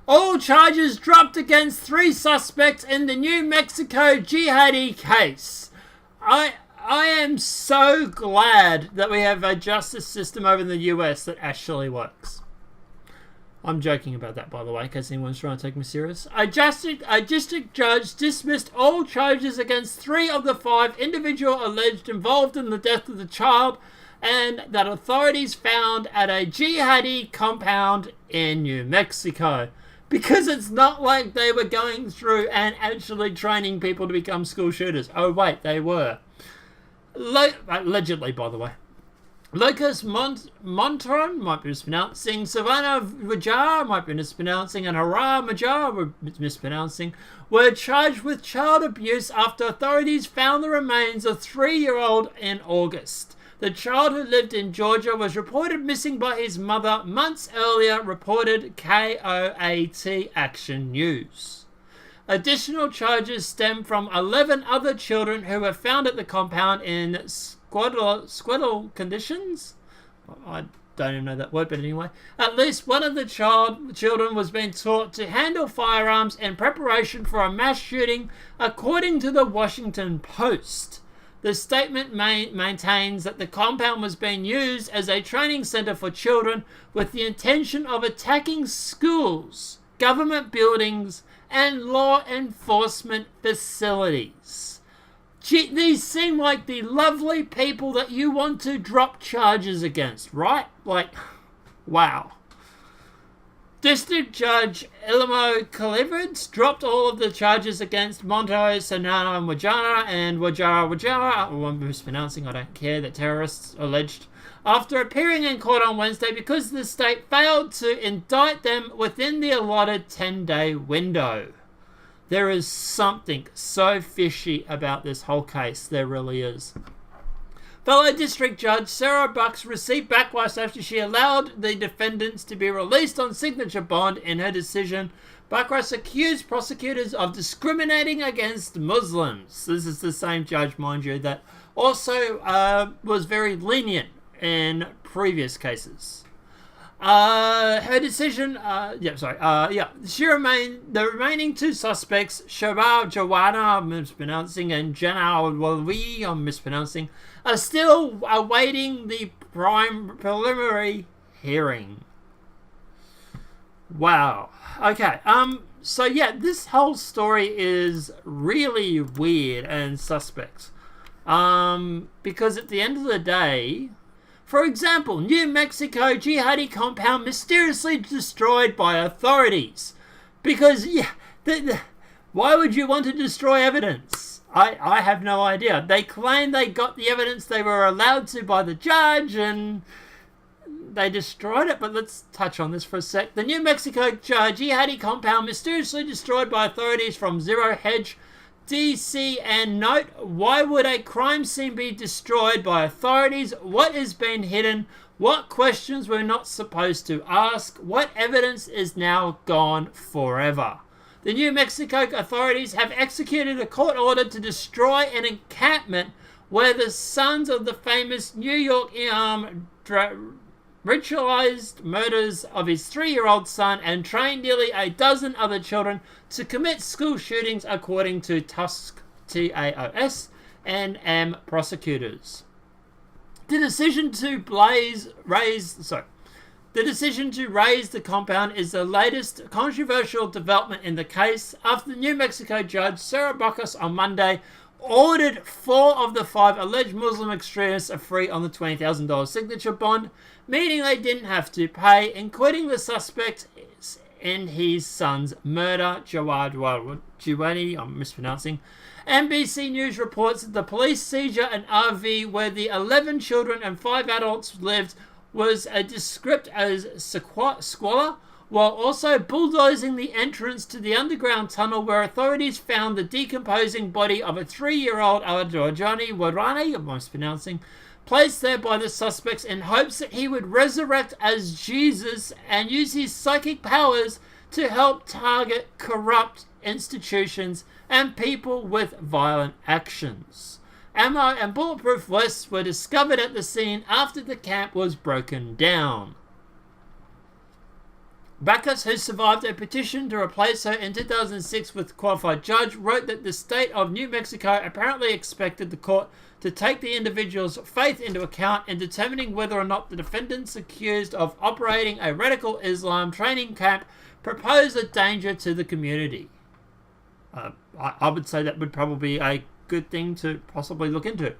All charges dropped against 3 suspects in the New Mexico Jihadi case. I am so glad that we have a justice system over in the US that actually works. I'm joking about that, by the way, in case anyone's trying to take me serious. A district judge dismissed all charges against 3 of the 5 individuals alleged involved in the death of the child, and that authorities found at a Jihadi compound in New Mexico. Because it's not like they were going through and actually training people to become school shooters. Oh, wait, they were. Allegedly, by the way. Lucas Montron, might be mispronouncing, Savannah Rajar, might be mispronouncing, and Hara Majar, mispronouncing, were charged with child abuse after authorities found the remains of 3-year-old in August. The child, who lived in Georgia, was reported missing by his mother months earlier, reported KOAT Action News. Additional charges stem from 11 other children who were found at the compound in squalid conditions. I don't even know that word, but anyway. At least one of the children was being taught to handle firearms in preparation for a mass shooting, according to the Washington Post. The statement maintains that the compound was being used as a training center for children with the intention of attacking schools, government buildings, and law enforcement facilities. Gee, these seem like the lovely people that you want to drop charges against, right? Like, wow. District Judge Ilmo Kalivids dropped all of the charges against Monto, Sanana, and Wajara, I'm mispronouncing, I don't care, that terrorists alleged, after appearing in court on Wednesday because the state failed to indict them within the allotted 10-day window. There is something so fishy about this whole case, there really is. Fellow District Judge Sarah Bucks received backlash after she allowed the defendants to be released on signature bond. In her decision, Bucks accused prosecutors of discriminating against Muslims. This is the same judge, mind you, that also was very lenient in previous cases. Her decision, the remaining 2 suspects, Shabab Jawana, I'm mispronouncing, and Janal Walwi, I'm mispronouncing, are still awaiting the preliminary hearing. Wow. Okay, so yeah, this whole story is really weird and suspect. Because at the end of the day, for example, New Mexico Jihadi compound mysteriously destroyed by authorities. Because, yeah, why would you want to destroy evidence? I have no idea. They claim they got the evidence they were allowed to by the judge and they destroyed it. But let's touch on this for a sec. The New Mexico Jihadi compound mysteriously destroyed by authorities from Zero Hedge DC, and note, why would a crime scene be destroyed by authorities? What is being hidden? What questions we're not supposed to ask? What evidence is now gone forever? The New Mexico authorities have executed a court order to destroy an encampment where the sons of the famous New York imam ritualized murders of his 3-year-old son and trained nearly a dozen other children to commit school shootings, according to Tusk, TAOS, and M prosecutors. The decision to raise the compound is the latest controversial development in the case after the New Mexico judge Sarah Buckus on Monday ordered 4 of the 5 alleged Muslim extremists are free on the $20,000 signature bond, meaning they didn't have to pay, including the suspect in his son's murder, Jihadi, I'm mispronouncing. NBC News reports that the police seizure an RV where the 11 children and 5 adults lived was described as squalor, while also bulldozing the entrance to the underground tunnel where authorities found the decomposing body of a 3-year-old Al-Jawani Warani, I'm mispronouncing, placed there by the suspects in hopes that he would resurrect as Jesus and use his psychic powers to help target corrupt institutions and people with violent actions. Ammo and bulletproof vests were discovered at the scene after the camp was broken down. Backus, who survived a petition to replace her in 2006 with a qualified judge, wrote that the state of New Mexico apparently expected the court to take the individual's faith into account in determining whether or not the defendants accused of operating a radical Islam training camp propose a danger to the community. I would say that would probably be a good thing to possibly look into.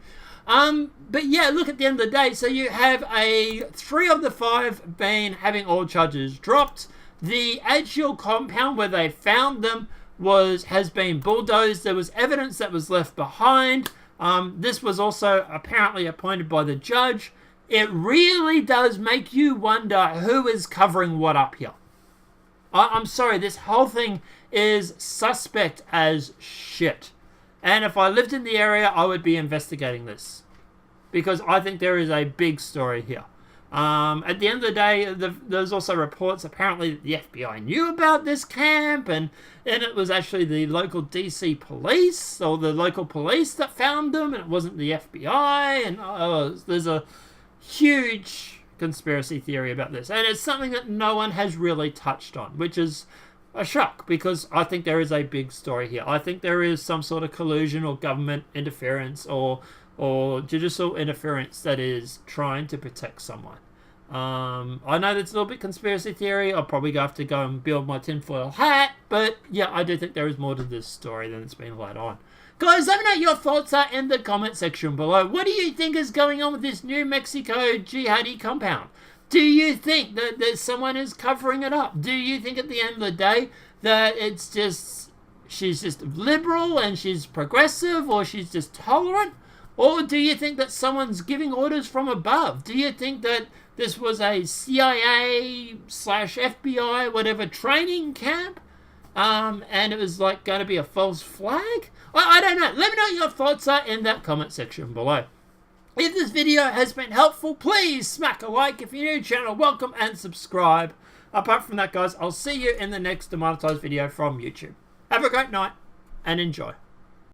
But yeah, look, at the end of the day, so you have 3 of the 5 been having all charges dropped. The actual compound where they found them has been bulldozed. There was evidence that was left behind. This was also apparently appointed by the judge. It really does make you wonder who is covering what up here. I'm sorry, this whole thing is suspect as shit. And if I lived in the area, I would be investigating this. Because I think there is a big story here. At the end of the day, there's also reports apparently that the FBI knew about this camp, and it was actually the local DC police, or the local police that found them, and it wasn't the FBI, and there's a huge conspiracy theory about this. And it's something that no one has really touched on, which is a shock, because I think there is a big story here. I think there is some sort of collusion or government interference or judicial interference that is trying to protect someone. I know that's a little bit conspiracy theory. I'll probably have to go and build my tinfoil hat, but yeah, I do think there is more to this story than it's been let on. Guys, let me know what your thoughts are in the comment section below. What do you think is going on with this New Mexico Jihadi compound? Do you think that there's someone who's covering it up? Do you think at the end of the day that she's just liberal and she's progressive, or she's just tolerant? Or do you think that someone's giving orders from above? Do you think that this was a CIA/FBI, whatever, training camp? And it was like going to be a false flag? I don't know. Let me know what your thoughts are in that comment section below. If this video has been helpful, please smack a like. If you're new to the channel, welcome and subscribe. Apart from that, guys, I'll see you in the next demonetized video from YouTube. Have a great night and enjoy.